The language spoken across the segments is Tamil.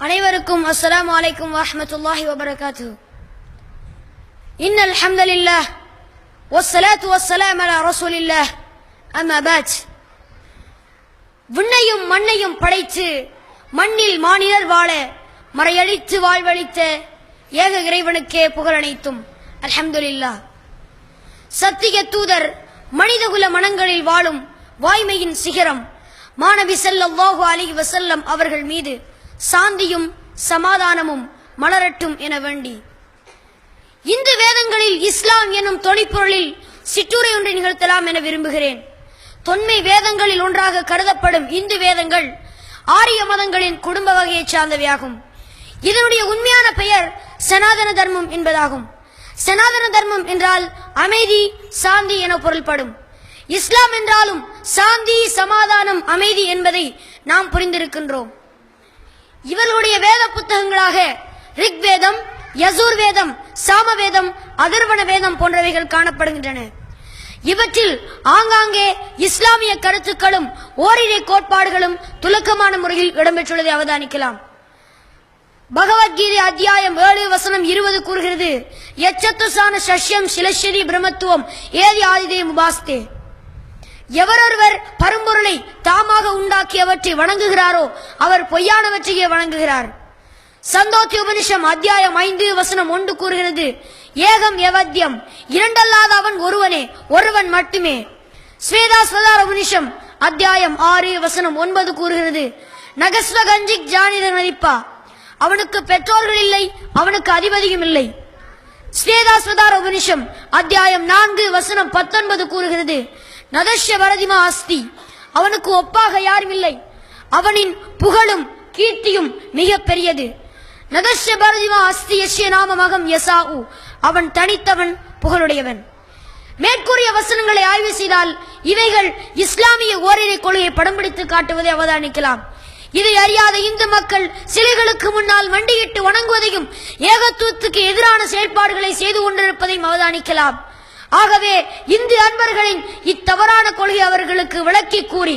அனைவருக்கும் அஸ்ஸலாமு அலைக்கும் வரஹ்மத்துல்லாஹி வபரகாத்துஹு. இன்னல் ஹம்தலில்லாஹ் வஸ்ஸலாத்து வஸ்ஸலாமு அலா ரசூலில்லாஹ். அம்மா பஅத். விண்ணையும் மண்ணையும் படைத்து மண்ணில் மானிடர் வாழ மறையடித்து வாழ்வழித்த ஏக இறைவனுக்கே புகழனைத்தும் அல்ஹம்துலில்லாஹ். சத்திய தூதர் மனிதகுல மனங்களில் வாழும் வாய்மையின் சிகரம் மாநபி ஸல்லல்லாஹு அலைஹி வஸல்லம் அவர்கள் மீது சாந்தியும் சமாதானமும் மலரட்டும் என வேண்டி இந்து வேதங்களில் இஸ்லாம் எனும் தொனிப்பொருளில் சிற்றுரை ஒன்றை நிகழ்த்தலாம் என விரும்புகிறேன். தொன்மை வேதங்களில் ஒன்றாக கருதப்படும் இந்து வேதங்கள் ஆரிய மதங்களின் குடும்ப வகையைச் சார்ந்தவையாகும். இதனுடைய உண்மையான பெயர் சனாதன தர்மம் என்பதாகும். சனாதன தர்மம் என்றால் அமைதி, சாந்தி என பொருள்படும். இஸ்லாம் என்றாலும் சாந்தி, சமாதானம், அமைதி என்பதை நாம் புரிந்திருக்கின்றோம். இவர்களுடைய வேத புத்தகங்களாக ரிக்வேதம், யஜூர் வேதம், சாமவேதம், அதர்வண வேதம் போன்றவைகள் காணப்படுகின்றன. இவற்றில் ஆங்காங்கே இஸ்லாமிய கருத்துக்களும் ஓரிரை கோட்பாடுகளும் துலக்கமான முறையில் இடம்பெற்றுள்ளதை அவதானிக்கலாம். பகவத்கீதை அத்தியாயம் 7 வசனம் 20 கூறுகிறது, யச்சத்துசான சஷ்யம் சிலஷரி பிரம்மத்துவம் ஏதி ஆதிதே முபாஸ்தே. எவரொருவர் பரம்பொருளை தாமாக உண்டாக்கியவற்றை வணங்குகிறாரோ அவர் பொய்யானவற்றையே வணங்குகிறார். சந்தோத்தி உபனிஷம் அத்தியாயம் 5 வசனம் 1 கூறுகிறது, ஏகம் எவத்யம், இரண்டல்லாத அவன் ஒருவனே, ஒருவன் மட்டுமே. ஸ்வேதாஸ்வதார உபனிஷம் அத்தியாயம் 6 வசனம் 9 கூறுகிறது, நகஸ்வகஞ்சிக் ஜானித நதிப்பா, அவனுக்கு பெற்றோர்கள் இல்லை, அவனுக்கு அதிபதியும் இல்லை. ஸ்வேதாஸ்வதார உபனிஷம் அத்தியாயம் 4 வசனம் 19 கூறுகிறது, நதஷ்ய வரதிமா அஸ்தி, அவனுக்கு ஒப்பாக யாரும் இல்லை, அவனின் புகழும் கீர்த்தியும் மிக பெரியது. நதஷ்ய பரதிமா அஸ்தி யஷ்ய நாமமகம் யசாஉ, அவன் தனித்தவன், புகழுடையவன். மேற்கூறிய வசனங்களை ஆய்வு செய்தால் இவைகள் இஸ்லாமிய ஓரிரை கொள்கையை படம் பிடித்து காட்டுவதை அவதானிக்கலாம். இதை அறியாத இந்து மக்கள் சிலைகளுக்கு முன்னால் மண்டியிட்டு வணங்குவதையும் ஏகத்துவத்துக்கு எதிரான செயல்பாடுகளை செய்து கொண்டிருப்பதையும் அவதானிக்கலாம். ஆகவே இந்து அன்பர்களின் இத்தவறான கொள்கை அவர்களுக்கு விளக்கி கூறி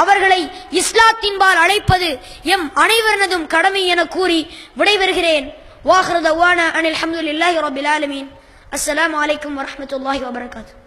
அவர்களை இஸ்லாத்தின்பால் அழைப்பது எம் அனைவரனதும் கடமை என கூறி விடைபெறுகிறேன். வாஹிரு தஅவானா அனில் ஹம்துலில்லாஹி ரப்பில் ஆலமீன். அஸ்ஸலாமு அலைக்கும் வரஹ்மத்துல்லாஹி வபரகாத்துஹு.